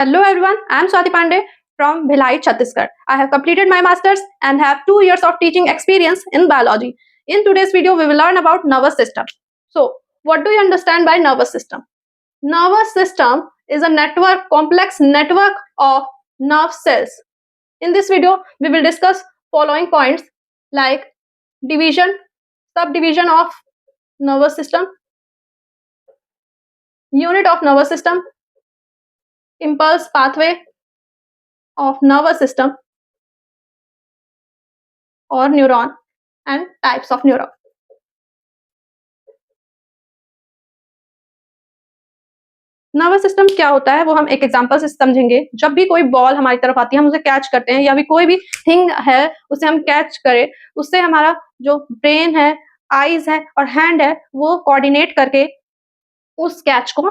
Hello everyone, I am Swati Pandey from Bhilai, Chhattisgarh. I have completed my masters and have 2 years of teaching experience in biology. In today's video, we will learn about nervous system. So, what do you understand by nervous system? Nervous system is a complex network of nerve cells. In this video, we will discuss following points like division, subdivision of nervous system, unit of nervous system, impulse pathway of nervous system or neuron and types of neuron. Nervous system क्या होता है वो हम एक example से समझेंगे। जब भी कोई बॉल हमारी तरफ आती है हम उसे कैच करते हैं या भी कोई भी थिंग है उसे हम कैच करें, उससे हमारा जो ब्रेन है, आईज है और हैंड है वो कोऑर्डिनेट करके उस कैच को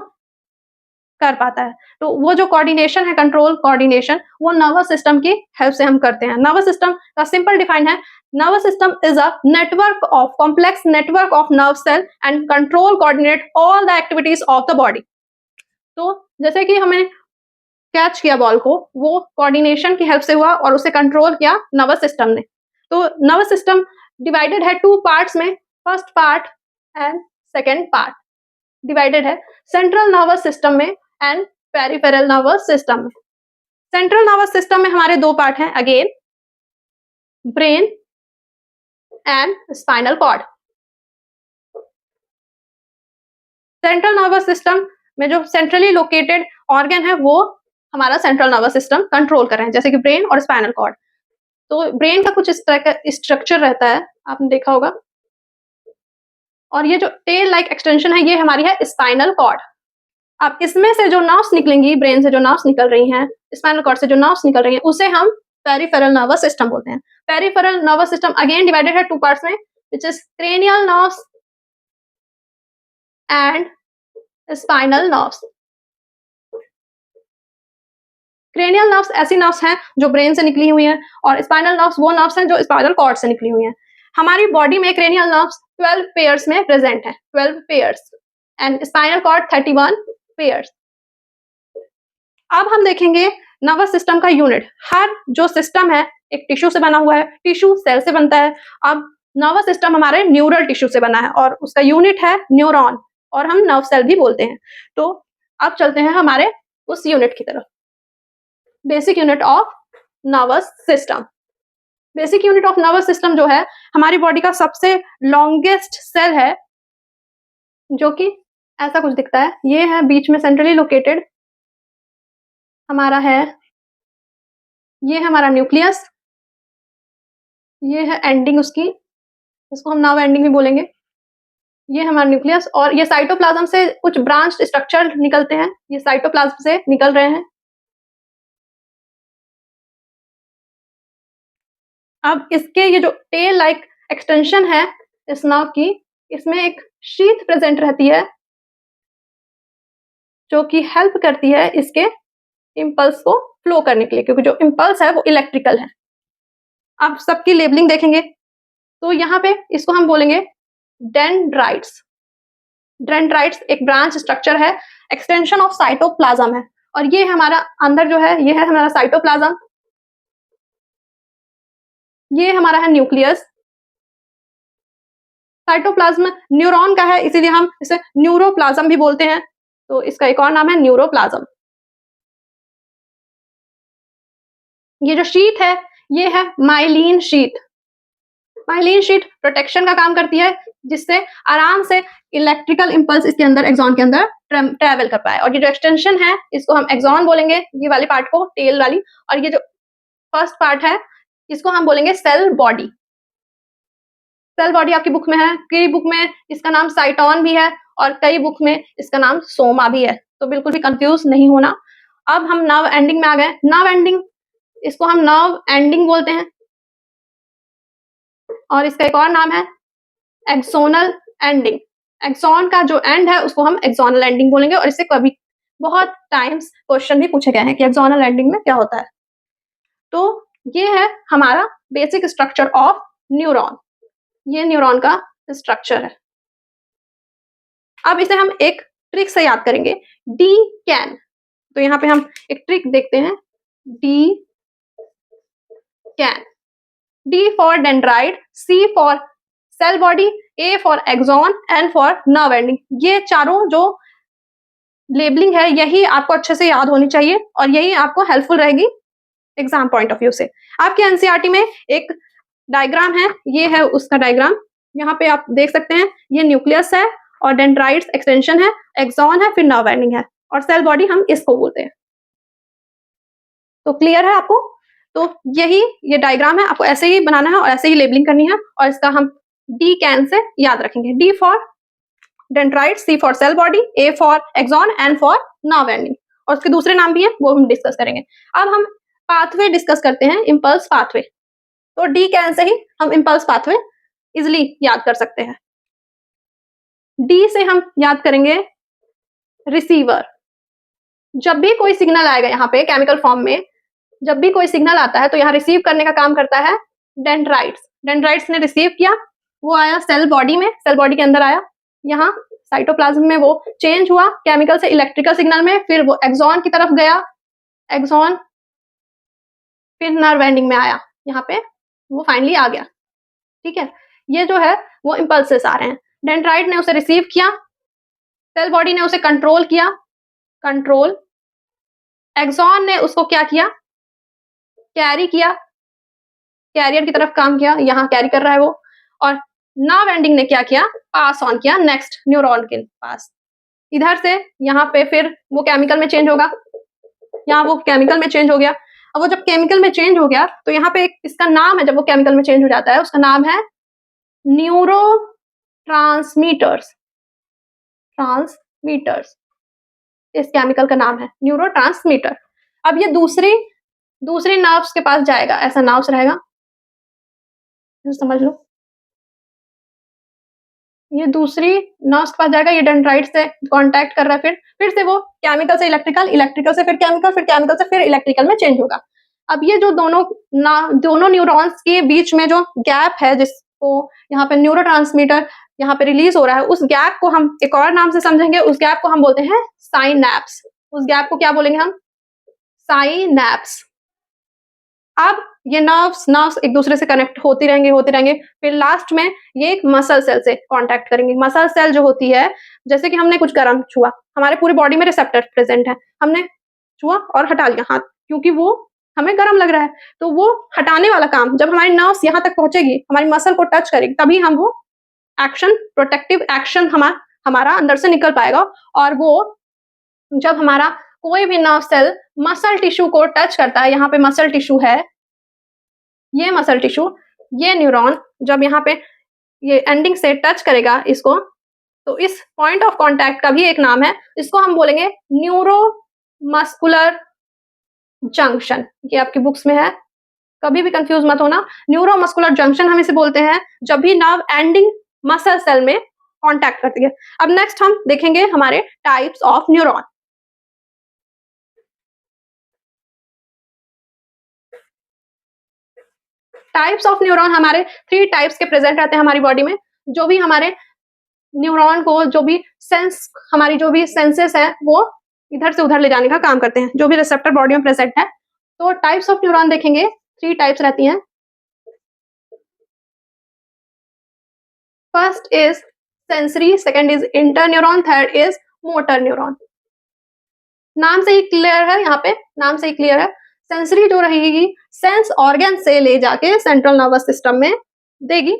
कर पाता है। तो वो जो कोऑर्डिनेशन है, कंट्रोल कोऑर्डिनेशन, वो नर्वस सिस्टम की हेल्प से हम करते हैं। नर्वस सिस्टम का सिंपल डिफाइन है, nervous system is a network of complex network of nerve cell and control coordinate all the activities of the body. तो जैसे कि हमें कैच किया बॉल को, वो कोऑर्डिनेशन की हेल्प से हुआ और उसे कंट्रोल किया नर्वस सिस्टम ने। तो नर्वस सिस्टम डिवाइडेड है 2 पार्ट्स में, first part and second part divided है सेंट्रल नर्वस सिस्टम में एंड पेरिफेरल नर्वस सिस्टम में। सेंट्रल नर्वस सिस्टम में हमारे 2 पार्ट हैं, again brain and spinal cord. Central nervous system में जो सेंट्रली लोकेटेड ऑर्गन है वो हमारा सेंट्रल नर्वस सिस्टम कंट्रोल कर रहे हैं, जैसे कि ब्रेन और स्पाइनल कॉर्ड। तो ब्रेन का कुछ इस तरह का स्ट्रक्चर रहता है, आपने देखा होगा। और ये जो टेल लाइक एक्सटेंशन है ये हमारी है स्पाइनल कॉर्ड। अब इसमें से जो नर्व्स निकलेंगी, ब्रेन से जो नर्व्स निकल रही हैं, स्पाइनल कॉर्ड से जो नर्व्स निकल रही हैं, उसे हम पेरिफेरल नर्वस सिस्टम बोलते हैं। Peripheral nervous system again divided है 2 पार्ट्स में, which is cranial nerves and spinal nerves. Cranial nerves ऐसी नर्व्स हैं जो ब्रेन से निकली हुई हैं और स्पाइनल नर्व्स वो नर्व्स हैं जो स्पाइनल कॉर्ड से निकली हुई हैं। हमारी बॉडी में क्रेनियल नर्व्स 12 पेयर्स में प्रेजेंट है, 12 pairs, and spinal cord 31 pairs. अब हम देखेंगे नर्वस सिस्टम का यूनिट। हर जो सिस्टम है एक टिश्यू से बना हुआ है, टिश्यू सेल से बनता है। अब नर्वस सिस्टम हमारे न्यूरल टिश्यू से बना है और उसका यूनिट है न्यूरॉन, और हम नर्व सेल भी बोलते हैं। तो अब चलते हैं हमारे उस यूनिट की तरफ। Basic unit of nervous system. Basic unit of nervous system जो है हमारी बॉडी का सबसे लॉन्गेस्ट सेल है, जो कि ऐसा कुछ दिखता है। ये है बीच में सेंट्रली लोकेटेड हमारा है, ये है हमारा न्यूक्लियस, ये है एंडिंग उसकी, इसको हम नर्व एंडिंग भी बोलेंगे। ये हमारा न्यूक्लियस, और ये साइटोप्लाज्म से कुछ ब्रांच स्ट्रक्चर निकलते हैं, ये साइटोप्लाज्म से निकल रहे हैं। अब इसके ये जो टेल लाइक एक्सटेंशन है इस नर्व की, इसमें एक शीथ प्रेजेंट रहती है जो कि हेल्प करती है इसके इंपल्स को फ्लो करने के लिए, क्योंकि जो इंपल्स है वो इलेक्ट्रिकल है। अब सबकी लेबलिंग देखेंगे तो यहाँ पे इसको हम बोलेंगे डेंड्राइट्स। डेंड्राइट्स एक ब्रांच स्ट्रक्चर है, एक्सटेंशन ऑफ साइटोप्लाज्म है, और ये हमारा अंदर जो है ये है हमारा साइटोप्लाज्म, ये हमारा है न्यूक्लियस। साइटोप्लाज्म न्यूरॉन का है, इसीलिए हम इसे न्यूरोप्लाज्म भी बोलते हैं, तो इसका एक और नाम है न्यूरोप्लाज्म। ये जो शीट है ये है myelin sheath. Myelin sheath protection का काम करती है, जिससे आराम से इलेक्ट्रिकल इंपल्स इसके अंदर, एक्सॉन के अंदर ट्रेवल कर पाए। और ये जो एक्सटेंशन है इसको हम एक्सॉन बोलेंगे, ये वाली पार्ट को, टेल वाली। और ये जो फर्स्ट पार्ट है इसको हम बोलेंगे सेल बॉडी। सेल बॉडी आपकी बुक में है, कई बुक में इसका नाम साइटॉन भी है और कई बुक में इसका नाम सोमा भी है, तो बिल्कुल भी कंफ्यूज नहीं होना। अब हम नर्व एंडिंग में आ गए। नर्व एंडिंग, इसको हम नर्व एंडिंग बोलते हैं, और इसका एक और नाम है एक्सोनल एंडिंग। एक्सॉन का जो एंड है उसको हम एक्सोनल एंडिंग बोलेंगे, और इससे कभी बहुत टाइम्स क्वेश्चन भी पूछे गए हैं कि एक्सोनल एंडिंग में क्या होता है। तो ये है हमारा बेसिक स्ट्रक्चर ऑफ न्यूरॉन, ये न्यूरॉन का स्ट्रक्चर है। अब इसे हम एक ट्रिक से याद करेंगे, डी कैन। तो यहाँ पे हम एक ट्रिक देखते हैं, D can, D for dendrite, C for cell body, A for axon, N for nerve ending. ये चारों जो लेबलिंग है यही आपको अच्छे से याद होनी चाहिए और यही आपको हेल्पफुल रहेगी एग्जाम पॉइंट ऑफ व्यू से। आपके एनसीईआरटी में एक डायग्राम है, ये है उसका डायग्राम। यहाँ पे आप देख सकते हैं ये न्यूक्लियस है और डेंड्राइट्स एक्सटेंशन है, एक्सॉन है, फिर नर्व एंडिंग है और सेल बॉडी हम इसको बोलते हैं। तो क्लियर है आपको? तो यही ये डायग्राम है, आपको ऐसे ही बनाना है और ऐसे ही लेबलिंग करनी है और इसका हम डी कैन से याद रखेंगे। D for dendrite, C for cell body, A for axon, N for nerve ending. और उसके दूसरे नाम भी हैं, वो हम डिस्कस करेंगे। अब हम पाथवे डिस्कस करते हैं, इम्पल्स पाथवे। तो डी कैन से ही हम इम्पल्स पाथवे इजिली याद कर सकते हैं। डी से हम याद करेंगे रिसीवर। जब भी कोई सिग्नल आएगा यहाँ पे केमिकल फॉर्म में, जब भी कोई सिग्नल आता है तो यहाँ रिसीव करने का काम करता है डेंड्राइट्स। डेंड्राइट्स ने रिसीव किया, वो आया सेल बॉडी में, सेल बॉडी के अंदर आया, यहाँ साइटोप्लाज्म में वो चेंज हुआ केमिकल से इलेक्ट्रिकल सिग्नल में, फिर वो एक्सॉन की तरफ गया, एक्सॉन फिर नर्व एंडिंग में आया, यहाँ पे वो फाइनली आ गया। ठीक है, ये जो है वो इम्पल्सेस आ रहे हैं। डेंड्राइट ने उसे रिसीव किया, सेल बॉडी ने उसे कंट्रोल किया, कंट्रोल, एक्सॉन ने उसको क्या किया, कैरी किया, कैरियर की तरफ काम किया, यहाँ कैरी कर रहा है वो, और नर्व एंडिंग ने क्या किया, पास ऑन किया नेक्स्ट न्यूरॉन के पास। इधर से यहाँ पे फिर वो केमिकल में चेंज होगा, यहाँ वो केमिकल में चेंज हो गया। अब वो जब केमिकल में चेंज हो गया तो यहाँ पे इसका नाम है, जब वो केमिकल में चेंज हो जाता है उसका नाम है न्यूरो ट्रांसमीटर्स, ट्रांसमीटर्स इस केमिकल का नाम है न्यूरो ट्रांसमीटर। अब ये दूसरे नर्व्स के पास जाएगा, ऐसा नर्व्स रहेगा, समझ लो, ये दूसरी नर्व्स के पास जाएगा, ये डेंड्राइट से कांटेक्ट कर रहा है, फिर से वो केमिकल से इलेक्ट्रिकल, इलेक्ट्रिकल से फिर केमिकल, फिर केमिकल से फिर इलेक्ट्रिकल में चेंज होगा। अब ये जो दोनों न्यूरॉन्स के बीच में जो गैप है, जिसको यहाँ पे न्यूरोट्रांसमीटर यहाँ पे रिलीज हो रहा है, उस गैप को हम एक और नाम से समझेंगे, उस गैप को हम बोलते हैं साइनैप्स। उस गैप को क्या बोलेंगे हम, साइनैप्स। अब ये नर्व्स एक दूसरे से कनेक्ट होती रहेंगे, फिर लास्ट में ये एक मसल सेल से कांटेक्ट करेंगे। मसल सेल जो होती है, जैसे कि हमने कुछ गर्म छुआ, हमारे पूरे बॉडी में रिसेप्टर प्रेजेंट है, हमने छुआ और हटा लिया हाथ, क्योंकि वो हमें गर्म लग रहा है, तो वो हटाने वाला काम जब हमारी नर्व्स यहाँ तक पहुंचेगी, हमारी मसल को टच करेगी, तभी हम वो एक्शन, प्रोटेक्टिव एक्शन हमारा अंदर से निकल पाएगा। और वो जब हमारा कोई भी नर्व सेल मसल टिश्यू को टच करता है, यहाँ पे मसल टिश्यू है, ये मसल टिश्यू, ये न्यूरॉन जब यहाँ पे ये एंडिंग से टच करेगा इसको, तो इस पॉइंट ऑफ कांटेक्ट का भी एक नाम है, इसको हम बोलेंगे न्यूरोमस्कुलर जंक्शन। ये आपकी बुक्स में है, कभी भी कंफ्यूज मत होना। न्यूरोमस्कुलर जंक्शन हम इसे बोलते हैं जब भी नर्व एंडिंग मसल सेल में कांटेक्ट करती है। अब नेक्स्ट हम देखेंगे हमारे types of neuron. Types of neuron हमारे 3 टाइप्स के प्रेजेंट रहते हैं हमारी बॉडी में। जो भी हमारे न्यूरॉन को, जो भी सेंस, हमारी जो भी सेंसेस है, वो इधर से उधर ले जाने का काम करते हैं, जो भी रिसेप्टर बॉडी में प्रेजेंट है। तो टाइप्स ऑफ न्यूरॉन देखेंगे, 3 टाइप्स रहती हैं। First is sensory, second is interneuron, third is motor neuron. नाम से ही क्लियर है, यहाँ पे नाम से ही क्लियर है। सेंसरी जो रहेगी, सेंस ऑर्गन से ले जाके सेंट्रल नर्वस सिस्टम में देगी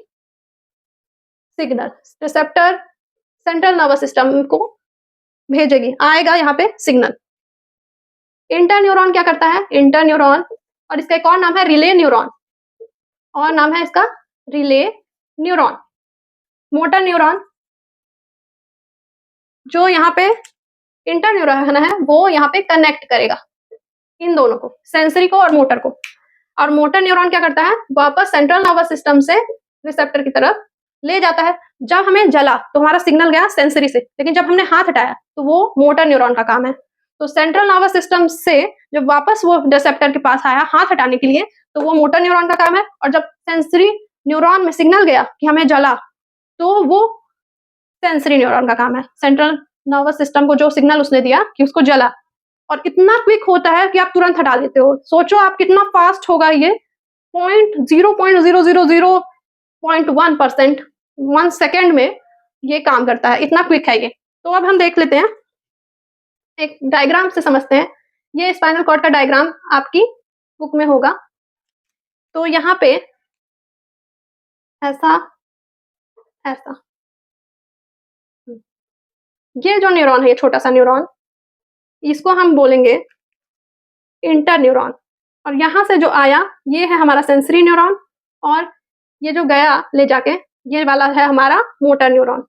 signal, receptor central nervous system को भेजेगी, आएगा यहाँ पे सिग्नल। इंटरन्यूरॉन क्या करता है, इंटरन्यूरॉन, और इसका एक और नाम है रिले न्यूरॉन, और नाम है इसका रिले न्यूरॉन। मोटर न्यूरॉन जो यहाँ पे इंटरन्यूरॉन है, वो यहाँ पे कनेक्ट करेगा इन दोनों को, सेंसरी को और मोटर को। और मोटर न्यूरॉन क्या करता है, वापस सेंट्रल नर्वस सिस्टम से रिसेप्टर की तरफ ले जाता है। जब हमें जला तो हमारा सिग्नल गया सेंसरी से, लेकिन जब हमने हाथ हटाया तो वो मोटर न्यूरॉन का काम है। तो सेंट्रल नर्वस सिस्टम से जब वापस वो रिसेप्टर के पास आया हाथ हटाने के लिए, तो वो मोटर न्यूरॉन का काम है। और जब सेंसरी न्यूरॉन में सिग्नल गया कि हमें जला, तो वो सेंसरी न्यूरॉन का काम है। सेंट्रल नर्वस सिस्टम को जो सिग्नल उसने दिया कि उसको जला, और इतना क्विक होता है कि आप तुरंत हटा देते हो। सोचो आप कितना फास्ट होगा ये, 0.0001%, 1 सेकेंड में ये काम करता है, इतना क्विक है ये। तो अब हम देख लेते हैं, एक डायग्राम से समझते हैं। ये स्पाइनल कॉर्ड का डायग्राम आपकी बुक में होगा। तो यहाँ पे ऐसा ऐसा ये जो न्यूरॉन है, ये छोटा सा न्यूरॉन, इसको हम बोलेंगे इंटरन्यूरॉन। और यहाँ से जो आया ये है हमारा सेंसरी न्यूरॉन, और ये जो गया ले जाके ये वाला है हमारा मोटर न्यूरॉन,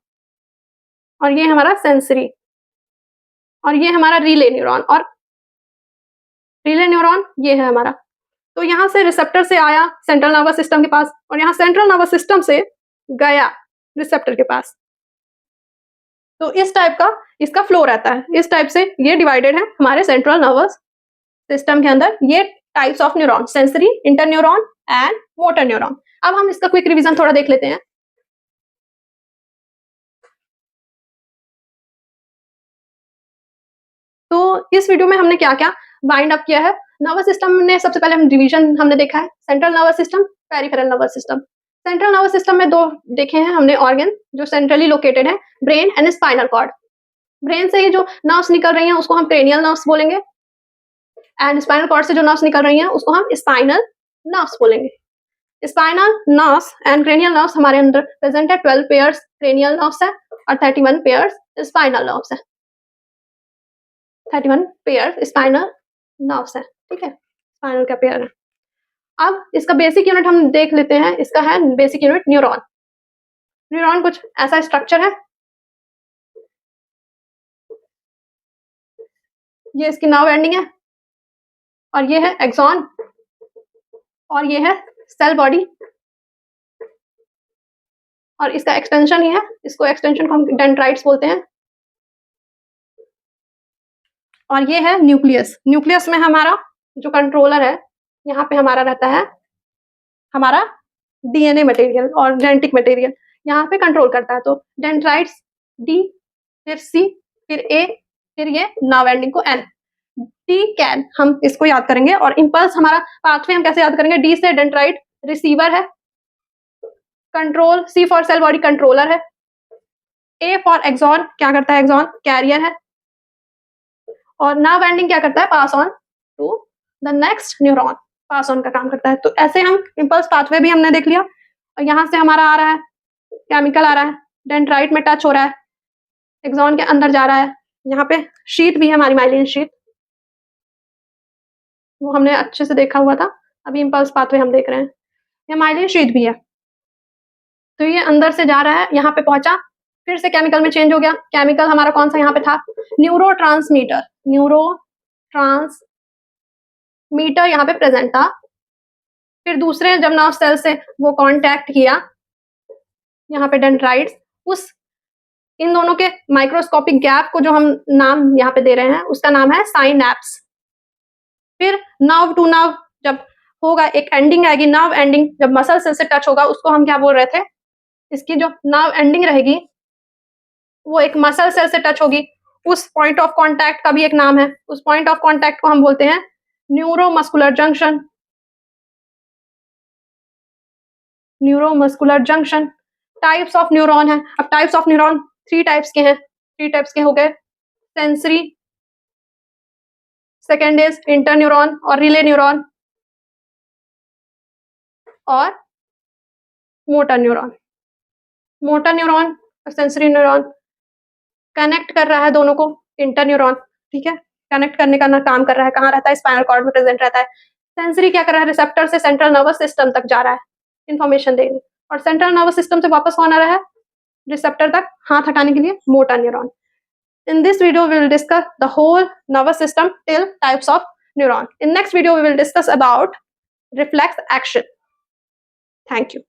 और ये हमारा सेंसरी, और ये हमारा रिले न्यूरॉन, और रिले न्यूरॉन ये है हमारा। तो यहाँ से रिसेप्टर से आया सेंट्रल नर्वस सिस्टम के पास, और यहाँ सेंट्रल नर्वस सिस्टम से गया रिसेप्टर के पास। तो इस टाइप का इसका फ्लो रहता है, इस टाइप से ये डिवाइडेड है हमारे सेंट्रल नर्वस सिस्टम के अंदर, ये types of neuron, sensory, interneuron and motor neuron. अब हम इसका क्विक रिवीजन थोड़ा देख लेते हैं। तो इस वीडियो में हमने क्या क्या बाइंड अप किया है। नर्वस सिस्टम में सबसे पहले हम डिवीजन हमने देखा है, central nervous system, peripheral nervous system. Central nervous system में 2 देखे हैं हमने ऑर्गन जो सेंट्रली लोकेटेड है, brain and spinal cord. Brain से ही जो नर्व्स निकल रही हैं उसको हम क्रेनियल नर्व्स बोलेंगे, एंड स्पाइनल कॉर्ड से जो नर्व्स निकल रही हैं उसको हम स्पाइनल नर्व्स बोलेंगे। Spinal nerves and cranial nerves हमारे अंदर प्रेजेंट है। 12 पेयर्स क्रेनियल नर्व्स है और 31 पेयर्स स्पाइनल नर्व्स है। 31 पेयर्स स्पाइनल नर्व्स है, ठीक है, स्पाइनल का पेयर है। अब इसका बेसिक यूनिट हम देख लेते हैं, इसका है बेसिक यूनिट न्यूरॉन। न्यूरॉन कुछ ऐसा स्ट्रक्चर है, ये इसकी नर्व एंडिंग है, और ये है एक्सॉन, और ये है सेल बॉडी, और इसका एक्सटेंशन ही है, इसको एक्सटेंशन को हम डेंड्राइट्स बोलते हैं। और ये है न्यूक्लियस। न्यूक्लियस में हमारा जो कंट्रोलर है, यहाँ पे हमारा रहता है हमारा डीएनए मटेरियल और जेनेटिक मटेरियल, यहाँ पे कंट्रोल करता है। तो डेंड्राइट्स डी, फिर सी, फिर ए, फिर ये नर्व एंडिंग को एन, डी कैन, हम इसको याद करेंगे। और इम्पल्स हमारा पाथवे हम कैसे याद करेंगे, डी से डेंड्राइट रिसीवर है, control, C for cell body controller है, ए फॉर एक्सॉन, क्या करता है एक्सॉन, कैरियर है, और नर्व एंडिंग क्या करता है, pass on to the next neuron, pass on का काम करता है। तो ऐसे हम इम्पल्स पाथवे भी हमने देख लिया। और यहाँ से हमारा आ रहा है केमिकल, आ रहा है डेंड्राइट में टच हो रहा है, एक्सॉन के अंदर जा रहा है, यहाँ पे शीट भी है हमारी माइलिन शीट, वो हमने अच्छे से देखा हुआ था, अभी इम्पल्स पाथवे हम देख रहे हैं, ये माइलिन शीट भी है। तो ये अंदर से जा रहा है, यहाँ पे पहुंचा, फिर से केमिकल में चेंज हो गया। केमिकल हमारा कौन सा यहाँ पे था, न्यूरो ट्रांसमीटर, न्यूरो ट्रांसमीटर यहाँ पे प्रेजेंट था। फिर दूसरे जब नर्व सेल से वो कांटेक्ट किया, यहाँ पे डेंड्राइट्स, उस इन दोनों के माइक्रोस्कोपिक गैप को जो हम नाम यहाँ पे दे रहे हैं उसका नाम है साइनैप्स। फिर नर्व टू नर्व जब होगा, एक एंडिंग आएगी, नर्व एंडिंग जब मसल सेल से टच होगा उसको हम क्या बोल रहे थे, इसकी जो नर्व एंडिंग रहेगी वो एक मसल सेल से टच होगी, उस पॉइंट ऑफ कांटेक्ट का भी एक नाम है, उस पॉइंट ऑफ कांटेक्ट को हम बोलते हैं neuromuscular junction. Neuromuscular junction types of neuron है। अब टाइप्स ऑफ न्यूरॉन 3 टाइप्स के हैं, 3 टाइप्स के हो गए, सेंसरी, सेकेंड इज इंटरन्यूरॉन और रिले न्यूरॉन, और मोटर न्यूरॉन। मोटर न्यूरॉन और सेंसरी न्यूरॉन कनेक्ट कर रहा है दोनों को, इंटरन्यूरॉन, ठीक है, कनेक्ट करने का ना काम कर रहा है, कहाँ रहता है, स्पाइनल कॉर्ड में प्रेजेंट रहता है। सेंसरी क्या कर रहा है, रिसेप्टर से सेंट्रल नर्वस सिस्टम तक जा रहा है इंफॉर्मेशन देने, और सेंट्रल नर्वस सिस्टम से वापस कौन आ रहा है, रिसेप्टर तक हाथ हटाने के लिए motor neuron. In this video, we will discuss the whole nervous system till types of neuron. In next video, we will discuss about reflex action. Thank you.